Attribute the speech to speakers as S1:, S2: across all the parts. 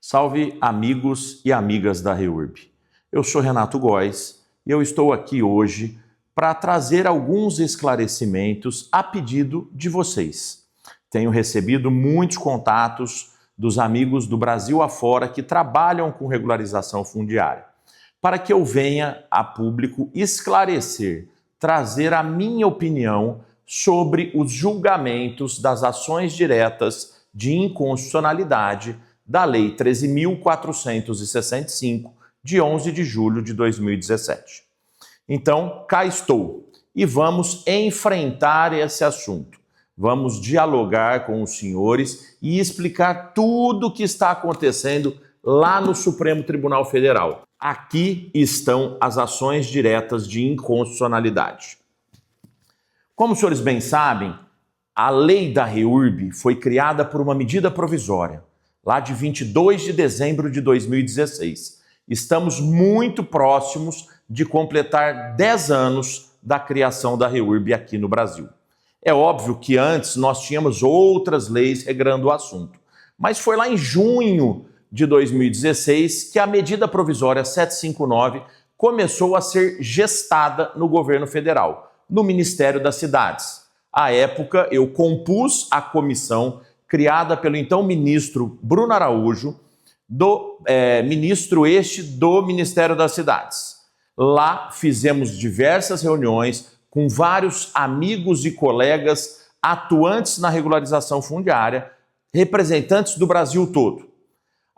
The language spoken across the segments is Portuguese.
S1: Salve amigos e amigas da REURB. Eu sou Renato Góes e eu estou aqui hoje para trazer alguns esclarecimentos a pedido de vocês. Tenho recebido muitos contatos dos amigos do Brasil afora que trabalham com regularização fundiária, para que eu venha a público esclarecer, trazer a minha opinião sobre os julgamentos das ações diretas de inconstitucionalidade da Lei 13.465, de 11 de julho de 2017. Então, cá estou e vamos enfrentar esse assunto. Vamos dialogar com os senhores e explicar tudo o que está acontecendo lá no Supremo Tribunal Federal. Aqui estão as ações diretas de inconstitucionalidade. Como os senhores bem sabem, a lei da REURB foi criada por uma medida provisória, lá de 22 de dezembro de 2016. Estamos muito próximos de completar 10 anos da criação da REURB aqui no Brasil. É óbvio que antes nós tínhamos outras leis regrando o assunto, mas foi lá em junho de 2016 que a medida provisória 759 começou a ser gestada no governo federal, no Ministério das Cidades. À época, eu compus a comissão criada pelo então ministro Bruno Araújo, ministro do Ministério das Cidades. Lá fizemos diversas reuniões com vários amigos e colegas atuantes na regularização fundiária, representantes do Brasil todo.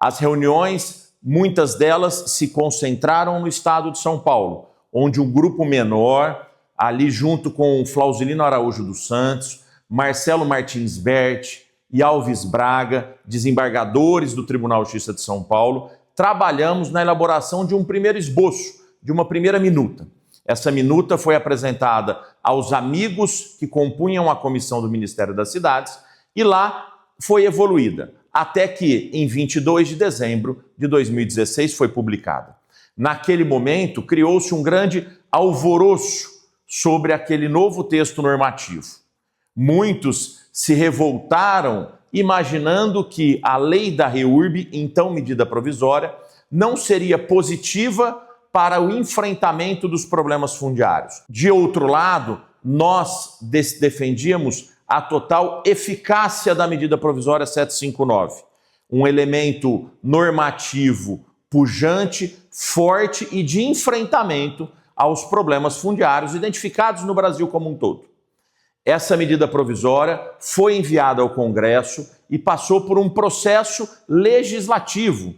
S1: As reuniões, muitas delas se concentraram no estado de São Paulo, onde um grupo menor, ali junto com Flausilino Araújo dos Santos, Marcelo Martins Berti e Alves Braga, desembargadores do Tribunal de Justiça de São Paulo, trabalhamos na elaboração de um primeiro esboço, de uma primeira minuta. Essa minuta foi apresentada aos amigos que compunham a comissão do Ministério das Cidades e lá foi evoluída, até que em 22 de dezembro de 2016 foi publicada. Naquele momento, criou-se um grande alvoroço sobre aquele novo texto normativo. Muitos se revoltaram imaginando que a lei da REURB, então medida provisória, não seria positiva para o enfrentamento dos problemas fundiários. De outro lado, nós defendíamos a total eficácia da medida provisória 759, um elemento normativo pujante, forte e de enfrentamento aos problemas fundiários identificados no Brasil como um todo. Essa medida provisória foi enviada ao Congresso e passou por um processo legislativo,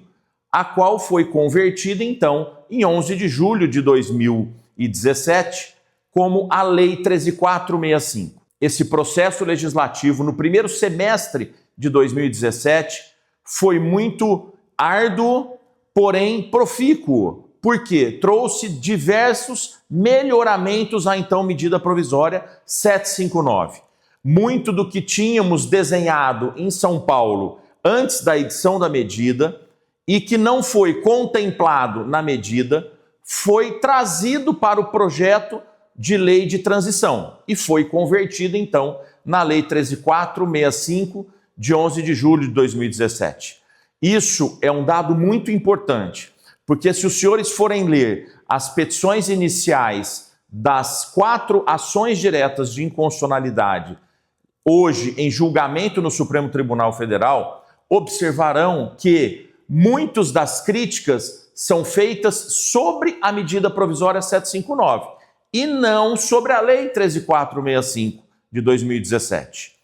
S1: a qual foi convertida, então, em 11 de julho de 2017, como a Lei 13.465. Esse processo legislativo, no primeiro semestre de 2017, foi muito árduo, porém profícuo, porque trouxe diversos melhoramentos à então medida provisória 759. Muito do que tínhamos desenhado em São Paulo antes da edição da medida e que não foi contemplado na medida, foi trazido para o projeto de lei de transição e foi convertido então na Lei 13.465 de 11 de julho de 2017. Isso é um dado muito importante, porque se os senhores forem ler as petições iniciais das 4 ações diretas de inconstitucionalidade, hoje em julgamento no Supremo Tribunal Federal, observarão que muitas das críticas são feitas sobre a medida provisória 759 e não sobre a Lei 13.465 de 2017,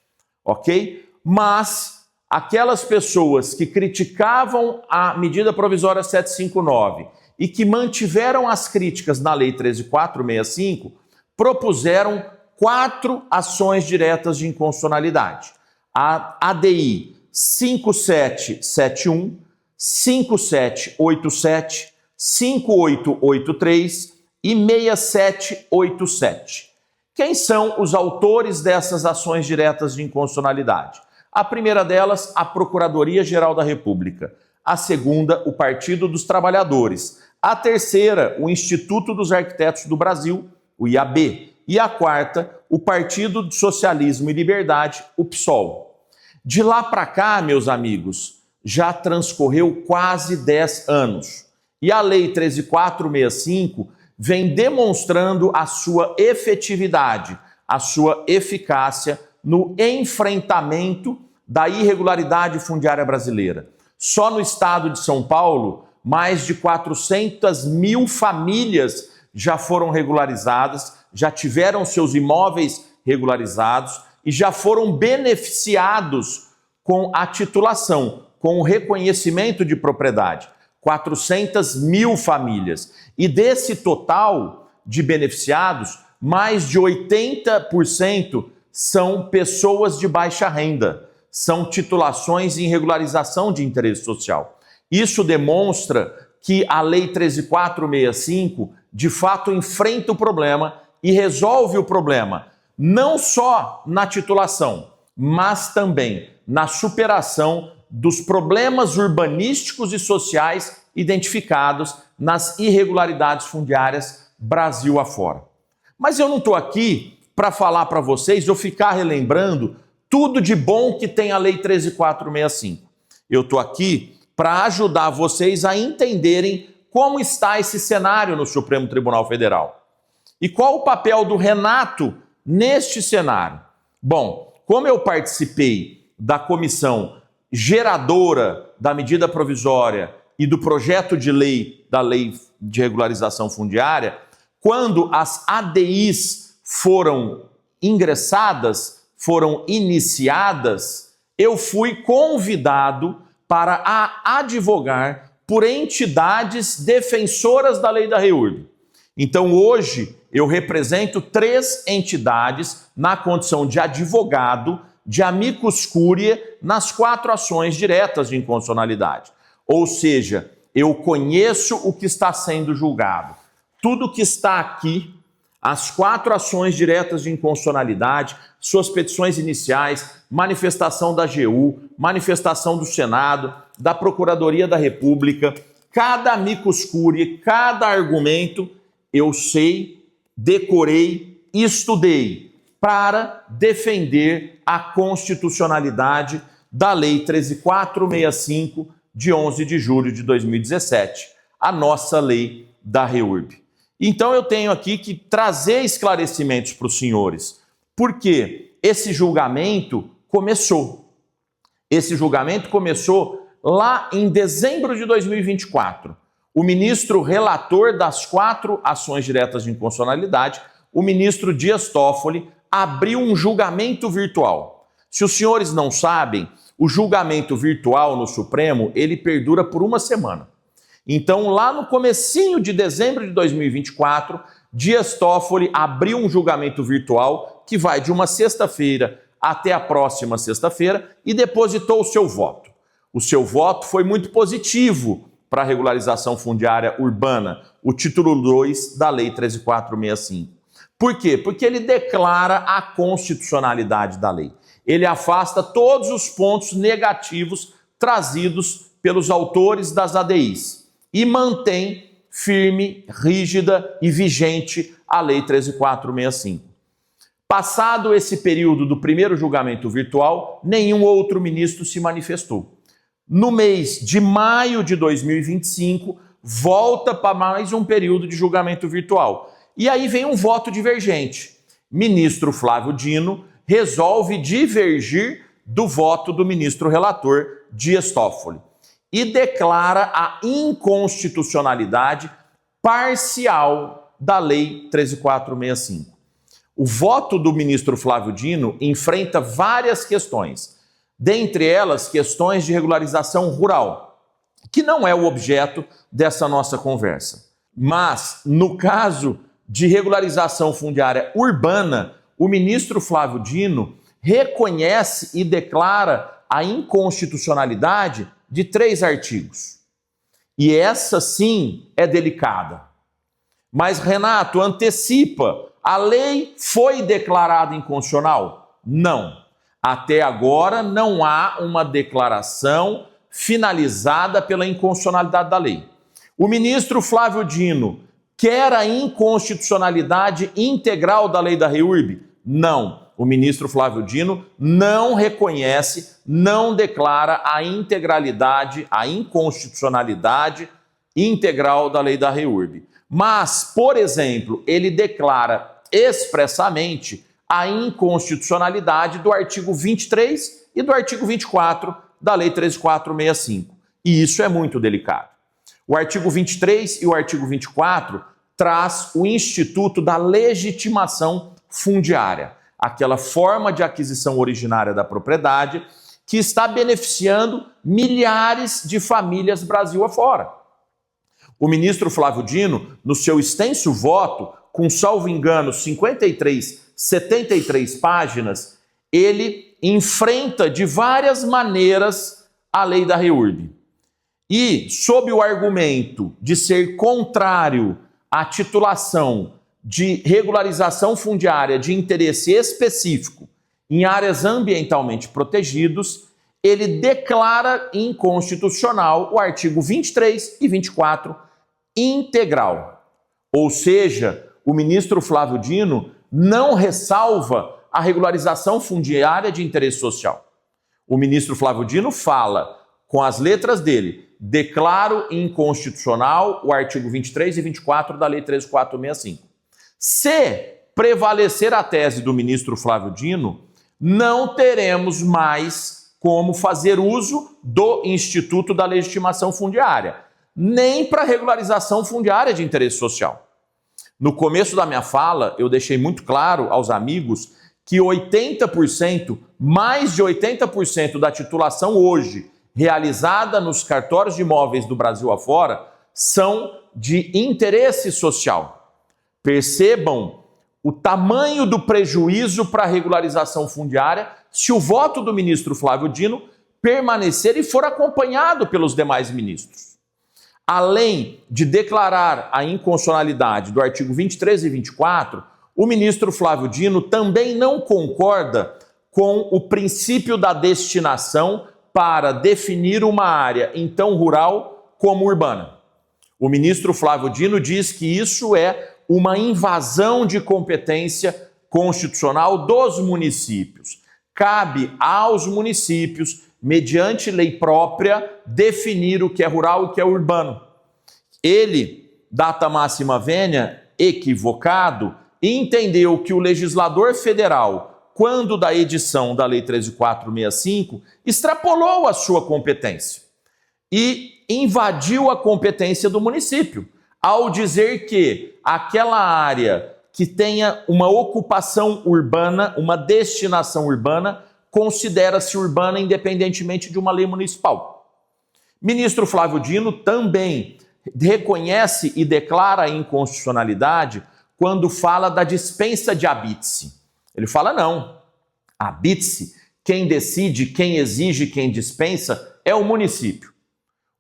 S1: ok? Mas aquelas pessoas que criticavam a medida provisória 759 e que mantiveram as críticas na Lei 13.465 propuseram 4 ações diretas de inconstitucionalidade. A ADI 5771, 5787, 5883 e 6787. Quem são os autores dessas ações diretas de inconstitucionalidade? A primeira delas, a Procuradoria-Geral da República. A segunda, o Partido dos Trabalhadores. A terceira, o Instituto dos Arquitetos do Brasil, o IAB. E a quarta, o Partido do Socialismo e Liberdade, o PSOL. De lá para cá, meus amigos, já transcorreu quase 10 anos. E a Lei 13.465 vem demonstrando a sua efetividade, a sua eficácia no enfrentamento da irregularidade fundiária brasileira. Só no estado de São Paulo, mais de 400 mil famílias já foram regularizadas, já tiveram seus imóveis regularizados e já foram beneficiados com a titulação, com o reconhecimento de propriedade. 400 mil famílias. E desse total de beneficiados, mais de 80% são pessoas de baixa renda, são titulações em regularização de interesse social. Isso demonstra que a Lei 13.465 de fato enfrenta o problema e resolve o problema, não só na titulação, mas também na superação dos problemas urbanísticos e sociais identificados nas irregularidades fundiárias Brasil afora. Mas eu não estou aqui para falar para vocês ou ficar relembrando tudo de bom que tem a Lei 13.465. Eu estou aqui para ajudar vocês a entenderem como está esse cenário no Supremo Tribunal Federal. E qual o papel do Renato neste cenário? Bom, como eu participei da comissão geradora da medida provisória e do projeto de lei da Lei de Regularização Fundiária, quando as ADIs foram ingressadas, foram iniciadas, eu fui convidado para advogar por entidades defensoras da lei da REURB. Então hoje eu represento 3 entidades na condição de advogado, de amicus curiae, nas 4 ações diretas de inconstitucionalidade. Ou seja, eu conheço o que está sendo julgado. Tudo que está aqui, as 4 ações diretas de inconstitucionalidade, suas petições iniciais, manifestação da AGU, manifestação do Senado, da Procuradoria da República, cada amicus curiae, cada argumento, eu sei, decorei, estudei para defender a constitucionalidade da Lei 13.465 de 11 de julho de 2017, a nossa lei da REURB. Então eu tenho aqui que trazer esclarecimentos para os senhores, porque esse julgamento começou. Esse julgamento começou lá em dezembro de 2024. O ministro relator das 4 ações diretas de inconstitucionalidade, o ministro Dias Toffoli, abriu um julgamento virtual. Se os senhores não sabem, o julgamento virtual no Supremo, ele perdura por 1 semana. Então, lá no comecinho de dezembro de 2024, Dias Toffoli abriu um julgamento virtual que vai de uma sexta-feira até a próxima sexta-feira e depositou o seu voto. O seu voto foi muito positivo para a regularização fundiária urbana, o título 2 da Lei 13.465. Por quê? Porque ele declara a constitucionalidade da lei. Ele afasta todos os pontos negativos trazidos pelos autores das ADIs e mantém firme, rígida e vigente a Lei 13.465. Passado esse período do primeiro julgamento virtual, nenhum outro ministro se manifestou. No mês de maio de 2025, volta para mais um período de julgamento virtual. E aí vem um voto divergente. Ministro Flávio Dino resolve divergir do voto do ministro relator Dias Toffoli e declara a inconstitucionalidade parcial da Lei 13.465. O voto do ministro Flávio Dino enfrenta várias questões, dentre elas questões de regularização rural, que não é o objeto dessa nossa conversa. Mas, no caso de regularização fundiária urbana, o ministro Flávio Dino reconhece e declara a inconstitucionalidade de 3 artigos. E essa sim é delicada. Mas, Renato, antecipa, a lei foi declarada inconstitucional? Não. Até agora não há uma declaração finalizada pela inconstitucionalidade da lei. O ministro Flávio Dino quer a inconstitucionalidade integral da lei da REURB? Não. o ministro Flávio Dino não reconhece, não declara a integralidade, a inconstitucionalidade integral da lei da REURB. Mas, por exemplo, ele declara expressamente a inconstitucionalidade do artigo 23 e do artigo 24 da lei 13.465. E isso é muito delicado. O artigo 23 e o artigo 24 traz o instituto da legitimação fundiária, aquela forma de aquisição originária da propriedade que está beneficiando milhares de famílias Brasil afora. O ministro Flávio Dino, no seu extenso voto, com salvo engano 73 páginas, ele enfrenta de várias maneiras a lei da REURB. E, sob o argumento de ser contrário à titulação de regularização fundiária de interesse específico em áreas ambientalmente protegidos, ele declara inconstitucional o artigo 23 e 24 integral. Ou seja, o ministro Flávio Dino não ressalva a regularização fundiária de interesse social. O ministro Flávio Dino fala, com as letras dele, declaro inconstitucional o artigo 23 e 24 da lei 13.465. Se prevalecer a tese do ministro Flávio Dino, não teremos mais como fazer uso do Instituto da Legitimação Fundiária, nem para regularização fundiária de interesse social. No começo da minha fala, eu deixei muito claro aos amigos que 80%, mais de 80% da titulação hoje realizada nos cartórios de imóveis do Brasil afora são de interesse social. Percebam o tamanho do prejuízo para a regularização fundiária se o voto do ministro Flávio Dino permanecer e for acompanhado pelos demais ministros. Além de declarar a inconstitucionalidade do artigo 23 e 24, o ministro Flávio Dino também não concorda com o princípio da destinação para definir uma área, então rural, como urbana. O ministro Flávio Dino diz que isso é uma invasão de competência constitucional dos municípios. Cabe aos municípios, mediante lei própria, definir o que é rural e o que é urbano. Ele, data máxima vênia, equivocado, entendeu que o legislador federal, quando da edição da lei 13.465, extrapolou a sua competência e invadiu a competência do município, ao dizer que aquela área que tenha uma ocupação urbana, uma destinação urbana, considera-se urbana independentemente de uma lei municipal. Ministro Flávio Dino também reconhece e declara a inconstitucionalidade quando fala da dispensa de habite-se. Ele fala não, habite-se, quem decide, quem exige, quem dispensa é o município.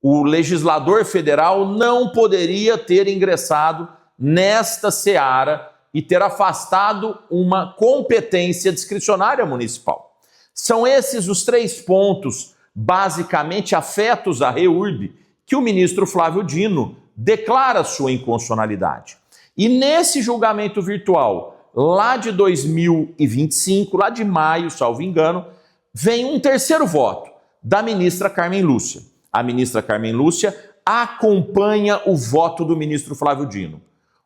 S1: O legislador federal não poderia ter ingressado nesta seara e ter afastado uma competência discricionária municipal. São esses os 3 pontos, basicamente afetos à REURB, que o ministro Flávio Dino declara sua inconstitucionalidade. E nesse julgamento virtual, lá de 2025, lá de maio, salvo engano, vem um terceiro voto da ministra Carmen Lúcia. A ministra Carmen Lúcia acompanha o voto do ministro Flávio Dino.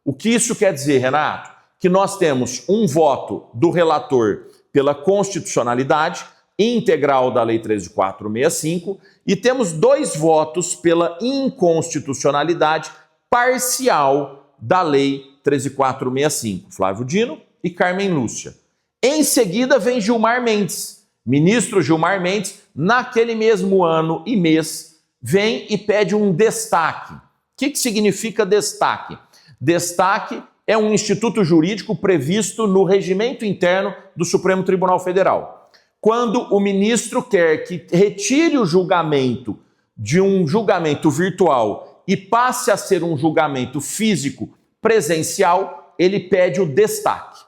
S1: O que isso quer dizer, Renato? Que nós temos um voto do relator pela constitucionalidade integral da lei 13.465 e temos 2 votos pela inconstitucionalidade parcial da lei 13.465, Flávio Dino e Carmen Lúcia. Em seguida vem Gilmar Mendes. Ministro Gilmar Mendes, naquele mesmo ano e mês, vem e pede um destaque. O que significa destaque? Destaque é um instituto jurídico previsto no regimento interno do Supremo Tribunal Federal. Quando o ministro quer que retire o julgamento de um julgamento virtual e passe a ser um julgamento físico presencial, ele pede o destaque.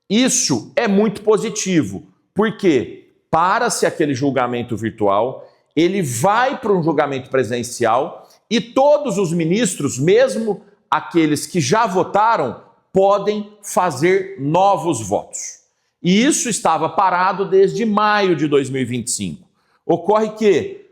S1: Isso é muito positivo, porque para-se aquele julgamento virtual, ele vai para um julgamento presencial e todos os ministros, mesmo aqueles que já votaram, podem fazer novos votos. E isso estava parado desde maio de 2025. Ocorre que,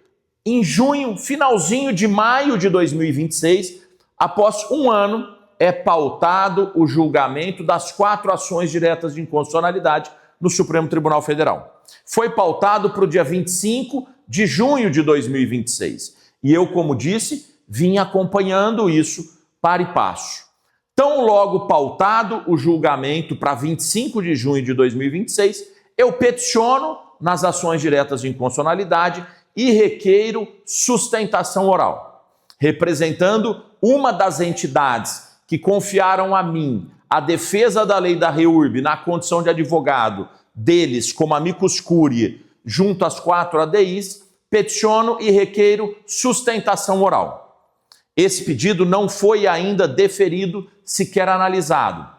S1: em junho, finalzinho de maio de 2026, após um ano, é pautado o julgamento das 4 ações diretas de inconstitucionalidade no Supremo Tribunal Federal. Foi pautado para o dia 25 de junho de 2026. E eu, como disse, vim acompanhando isso para e passo. Tão logo pautado o julgamento para 25 de junho de 2026, eu peticiono nas ações diretas de inconstitucionalidade e requeiro sustentação oral, representando uma das entidades que confiaram a mim a defesa da lei da REURB na condição de advogado deles como amicus curiae junto às 4 ADIs, peticiono e requeiro sustentação oral. Esse pedido não foi ainda deferido, sequer analisado.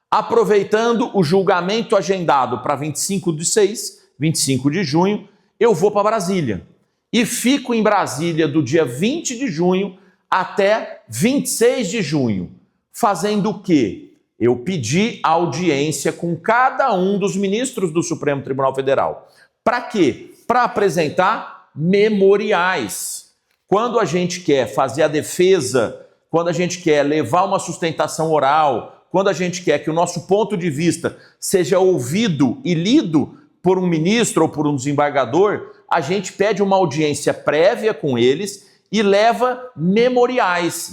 S1: Aproveitando o julgamento agendado para 25 de junho, eu vou para Brasília. E fico em Brasília do dia 20 de junho até 26 de junho. Fazendo o quê? Eu pedi audiência com cada um dos ministros do Supremo Tribunal Federal. Para quê? Para apresentar memoriais. Quando a gente quer fazer a defesa, quando a gente quer levar uma sustentação oral, quando a gente quer que o nosso ponto de vista seja ouvido e lido por um ministro ou por um desembargador, a gente pede uma audiência prévia com eles e leva memoriais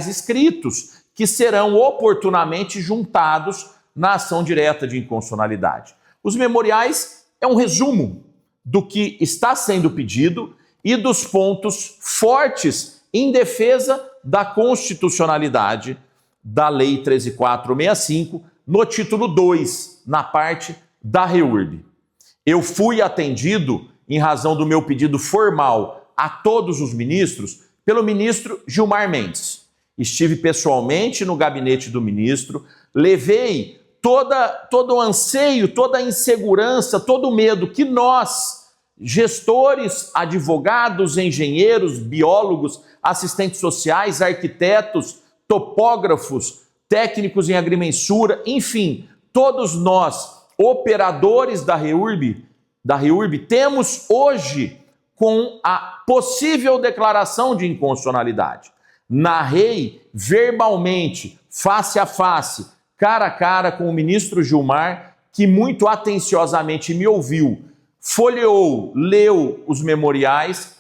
S1: escritos, que serão oportunamente juntados na ação direta de inconstitucionalidade. Os memoriais é um resumo do que está sendo pedido e dos pontos fortes em defesa da constitucionalidade da Lei 13.465, no título 2, na parte da REURB. Eu fui atendido, em razão do meu pedido formal a todos os ministros, pelo ministro Gilmar Mendes. Estive pessoalmente no gabinete do ministro, levei todo o anseio, toda a insegurança, todo o medo que nós, gestores, advogados, engenheiros, biólogos, assistentes sociais, arquitetos, topógrafos, técnicos em agrimensura, enfim, todos nós, operadores da REURB, temos hoje com a possível declaração de inconstitucionalidade. Narrei verbalmente, face a face, cara a cara com o ministro Gilmar, que muito atenciosamente me ouviu, folheou, leu os memoriais,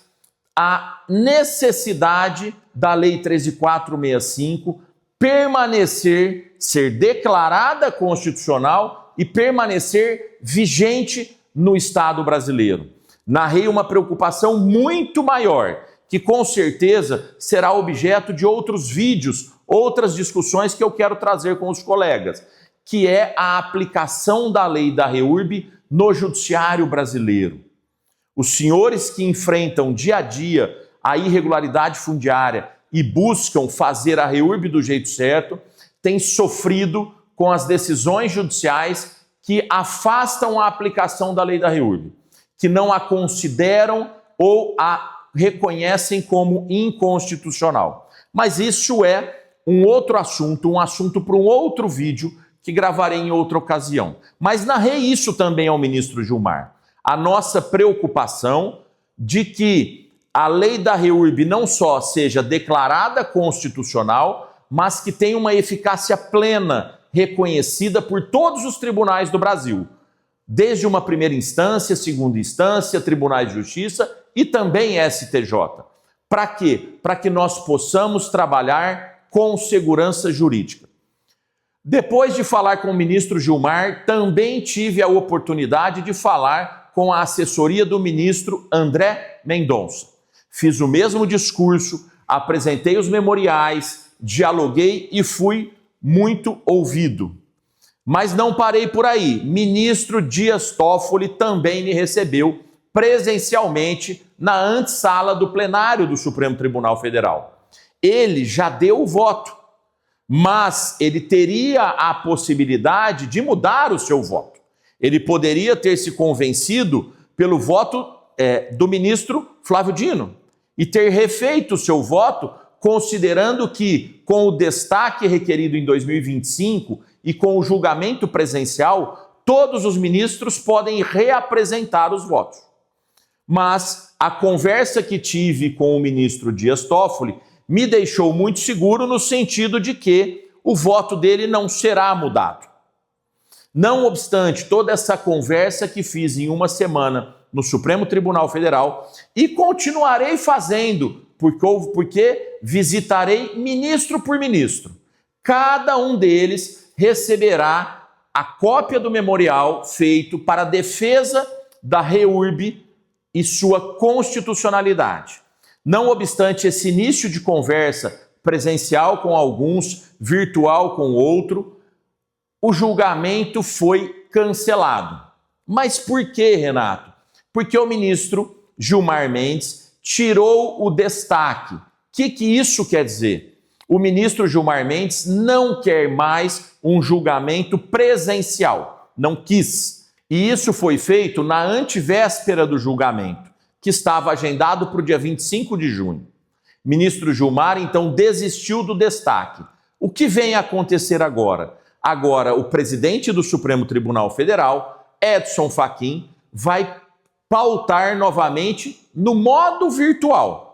S1: a necessidade da Lei 13.465 permanecer, ser declarada constitucional e permanecer vigente no Estado brasileiro. Narrei uma preocupação muito maior, que com certeza será objeto de outros vídeos, outras discussões que eu quero trazer com os colegas, que é a aplicação da lei da REURB no judiciário brasileiro. Os senhores que enfrentam dia a dia a irregularidade fundiária e buscam fazer a REURB do jeito certo, têm sofrido com as decisões judiciais que afastam a aplicação da lei da REURB, que não a consideram ou a reconhecem como inconstitucional. Mas isso é um outro assunto, um assunto para um outro vídeo que gravarei em outra ocasião. Mas narrei isso também ao ministro Gilmar. A nossa preocupação de que a lei da REURB não só seja declarada constitucional, mas que tenha uma eficácia plena, reconhecida por todos os tribunais do Brasil, desde uma primeira instância, segunda instância, tribunais de justiça e também STJ. Para quê? Para que nós possamos trabalhar com segurança jurídica. Depois de falar com o ministro Gilmar, também tive a oportunidade de falar com a assessoria do ministro André Mendonça. Fiz o mesmo discurso, apresentei os memoriais, dialoguei e fui muito ouvido. Mas não parei por aí. Ministro Dias Toffoli também me recebeu presencialmente na antessala do plenário do Supremo Tribunal Federal. Ele já deu o voto, mas ele teria a possibilidade de mudar o seu voto. Ele poderia ter se convencido pelo voto do ministro Flávio Dino e ter refeito o seu voto, considerando que, com o destaque requerido em 2025 e com o julgamento presencial, todos os ministros podem reapresentar os votos. Mas a conversa que tive com o ministro Dias Toffoli me deixou muito seguro no sentido de que o voto dele não será mudado. Não obstante toda essa conversa que fiz em uma semana no Supremo Tribunal Federal, e continuarei fazendo, porque visitarei ministro por ministro. Cada um deles receberá a cópia do memorial feito para a defesa da REURB e sua constitucionalidade. Não obstante esse início de conversa presencial com alguns, virtual com outro, o julgamento foi cancelado. Mas por que, Renato? Porque o ministro Gilmar Mendes tirou o destaque. O que isso quer dizer? O ministro Gilmar Mendes não quer mais um julgamento presencial. Não quis. E isso foi feito na antevéspera do julgamento, que estava agendado para o dia 25 de junho. Ministro Gilmar, então, desistiu do destaque. O que vem a acontecer agora? Agora, o presidente do Supremo Tribunal Federal, Edson Fachin, vai pautar novamente no modo virtual.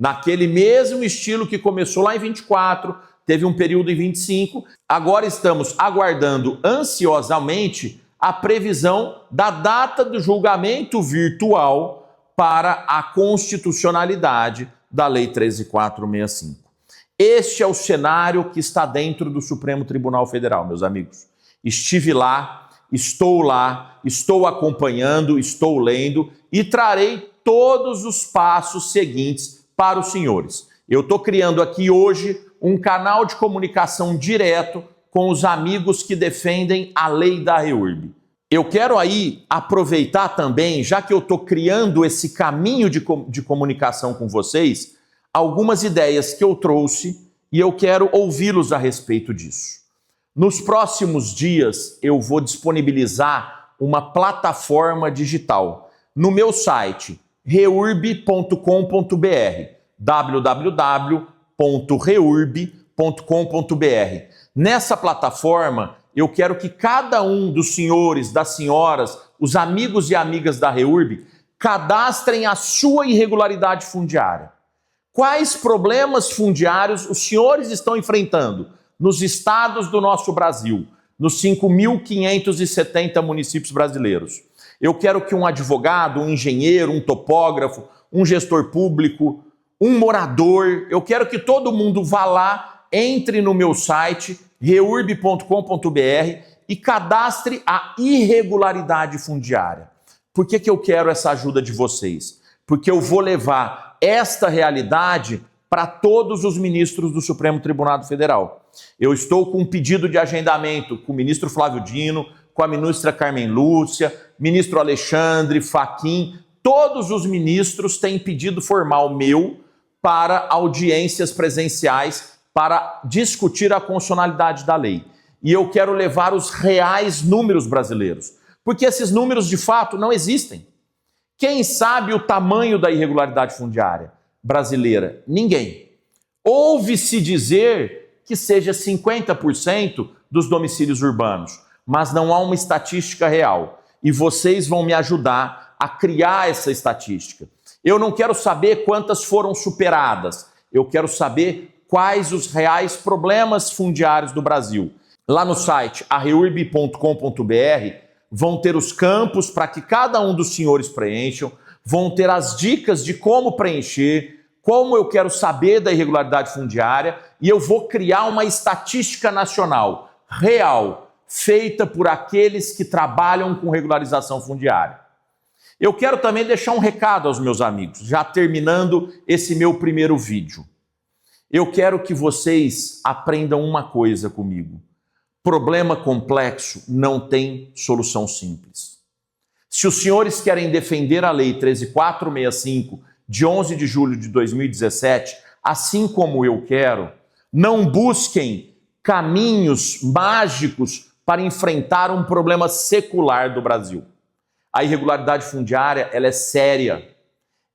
S1: Naquele mesmo estilo que começou lá em 24, teve um período em 25. Agora estamos aguardando ansiosamente a previsão da data do julgamento virtual para a constitucionalidade da Lei 13.465. Este é o cenário que está dentro do Supremo Tribunal Federal, meus amigos. Estive lá, estou acompanhando, estou lendo e trarei todos os passos seguintes para os senhores. Eu estou criando aqui hoje um canal de comunicação direto com os amigos que defendem a lei da REURB. Eu quero aí aproveitar também, já que eu estou criando esse caminho de comunicação com vocês, algumas ideias que eu trouxe e eu quero ouvi-los a respeito disso. Nos próximos dias eu vou disponibilizar uma plataforma digital no meu site reurb.com.br, www.reurb.com.br. Nessa plataforma eu quero que cada um dos senhores, das senhoras, os amigos e amigas da REURB cadastrem a sua irregularidade fundiária. Quais problemas fundiários os senhores estão enfrentando nos estados do nosso Brasil, nos 5.570 municípios brasileiros? Eu quero que um advogado, um engenheiro, um topógrafo, um gestor público, um morador, eu quero que todo mundo vá lá, entre no meu site, reurb.com.br, e cadastre a irregularidade fundiária. Por que eu quero essa ajuda de vocês? Porque eu vou levar esta realidade para todos os ministros do Supremo Tribunal Federal. Eu estou com um pedido de agendamento com o ministro Flávio Dino, com a ministra Carmen Lúcia, ministro Alexandre, Fachin. Todos os ministros têm pedido formal meu para audiências presenciais para discutir a constitucionalidade da lei. E eu quero levar os reais números brasileiros, porque esses números de fato não existem. Quem sabe o tamanho da irregularidade fundiária brasileira? Ninguém. Ouve-se dizer que seja 50% dos domicílios urbanos, mas não há uma estatística real. E vocês vão me ajudar a criar essa estatística. Eu não quero saber quantas foram superadas, eu quero saber quais os reais problemas fundiários do Brasil. Lá no site reurb.com.br vão ter os campos para que cada um dos senhores preencham, vão ter as dicas de como preencher, como eu quero saber da irregularidade fundiária, e eu vou criar uma estatística nacional, real, feita por aqueles que trabalham com regularização fundiária. Eu quero também deixar um recado aos meus amigos, já terminando esse meu primeiro vídeo. Eu quero que vocês aprendam uma coisa comigo. Problema complexo não tem solução simples. Se os senhores querem defender a Lei 13.465, de 11 de julho de 2017, assim como eu quero, não busquem caminhos mágicos para enfrentar um problema secular do Brasil. A irregularidade fundiária, ela é séria,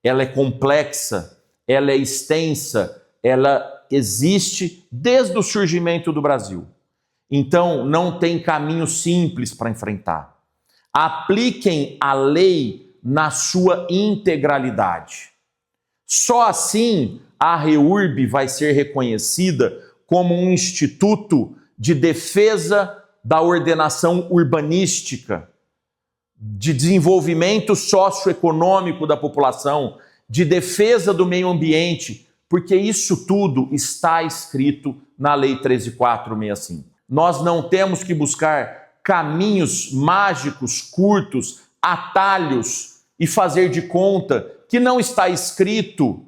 S1: ela é complexa, ela é extensa, ela existe desde o surgimento do Brasil. Então, não tem caminho simples para enfrentar. Apliquem a lei na sua integralidade. Só assim a REURB vai ser reconhecida como um instituto de defesa da ordenação urbanística, de desenvolvimento socioeconômico da população, de defesa do meio ambiente, porque isso tudo está escrito na Lei 13.465. Nós não temos que buscar caminhos mágicos, curtos, atalhos e fazer de conta que não está escrito,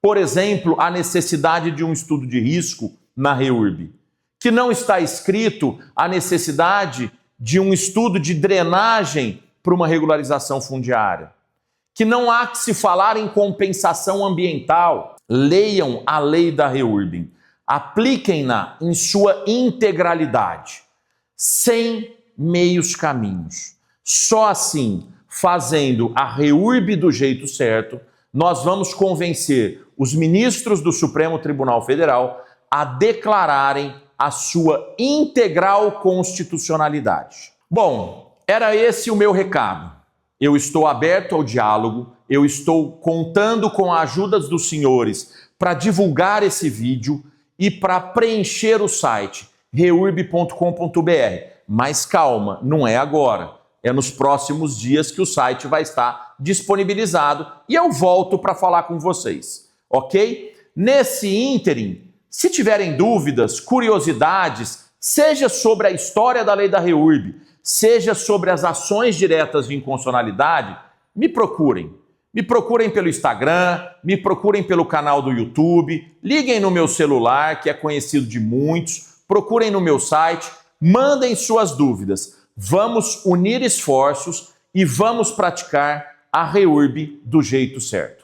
S1: por exemplo, a necessidade de um estudo de risco na REURB, que não está escrito a necessidade de um estudo de drenagem para uma regularização fundiária, que não há que se falar em compensação ambiental. Leiam a lei da REURB, apliquem-na em sua integralidade, sem meios caminhos. Só assim, fazendo a REURB do jeito certo, nós vamos convencer os ministros do Supremo Tribunal Federal a declararem a sua integral constitucionalidade. Bom, era esse o meu recado. Eu estou aberto ao diálogo, eu estou contando com a ajuda dos senhores para divulgar esse vídeo e para preencher o site reurb.com.br. Mas calma, não é agora. É nos próximos dias que o site vai estar disponibilizado e eu volto para falar com vocês, ok? Nesse ínterim, se tiverem dúvidas, curiosidades, seja sobre a história da lei da REURB, seja sobre as ações diretas de inconstitucionalidade, me procurem. Me procurem pelo Instagram, me procurem pelo canal do YouTube, liguem no meu celular, que é conhecido de muitos, procurem no meu site, mandem suas dúvidas. Vamos unir esforços e vamos praticar a REURB do jeito certo.